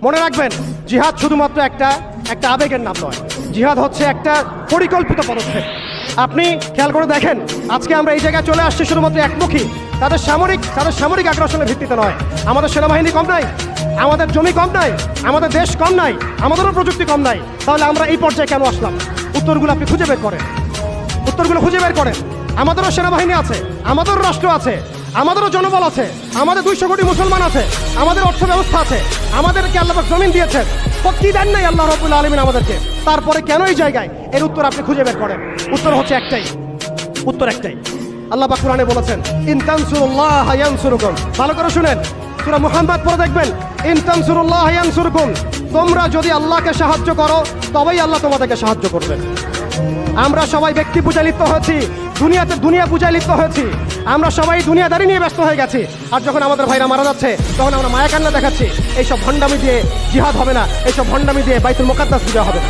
মনে রাখবেন, জিহাদ শুধুমাত্র একটা আবেগের নাম নয়, জিহাদ হচ্ছে একটা পরিকল্পিত পদক্ষেপ। আপনি খেয়াল করে দেখেন, আজকে আমরা এই জায়গায় চলে আসছি শুধুমাত্র একমুখী, তাদের সামরিক আগ্রাসনের ভিত্তিতে নয়। আমাদের সেনাবাহিনী কম নাই, আমাদের জমি কম নাই, আমাদের দেশ কম নাই, আমাদেরও প্রযুক্তি কম নাই। তাহলে আমরা এই পর্যায়ে কেন আসলাম? উত্তরগুলো আপনি খুঁজে বের করেন, উত্তরগুলো খুঁজে বের করেন। আমাদেরও সেনাবাহিনী আছে, আমাদেরও রাষ্ট্র আছে, আমাদেরও জনবল আছে, আমাদের 200 কোটি মুসলমান আছে, আমাদের অর্থ ব্যবস্থা আছে, আমাদেরকে আল্লাহ পাক জমিন দিয়েছেন, তো কি দেন নাই আল্লাহ রাব্বুল আলামিন আমাদেরকে? তারপরে কেন এই জায়গায়? এর উত্তর আপনি খুঁজে বের করেন। উত্তর হচ্ছে একটাই, উত্তর একটাই। আল্লাহ পাক কোরআনে বলেছেন, ইন তানসুরুল্লাহ ইয়ানসুরকুম। ভালো করে শুনেন, সূরা মুহাম্মদ পড়ে দেখবেন, ইন তানসুরুল্লাহ ইয়ানসুরকুম। তোমরা যদি আল্লাহকে সাহায্য করো তবেই আল্লাহ তোমাদেরকে সাহায্য করবেন। আমরা সবাই ব্যক্তি পূজায় লিপ্ত হয়েছি, দুনিয়া পূজায় লিপ্ত হয়েছি, আমরা সবাই দুনিয়াদারি নিয়ে ব্যস্ত হয়ে গেছি। আর যখন আমাদের ভাইরা মারা যাচ্ছে তখন আমরা মায়া কান্না দেখাচ্ছি। এইসব ভণ্ডামি দিয়ে জিহাদ হবে না, এইসব ভণ্ডামি দিয়ে বাইতুল মুকাদ্দাস বিজয় হবে না।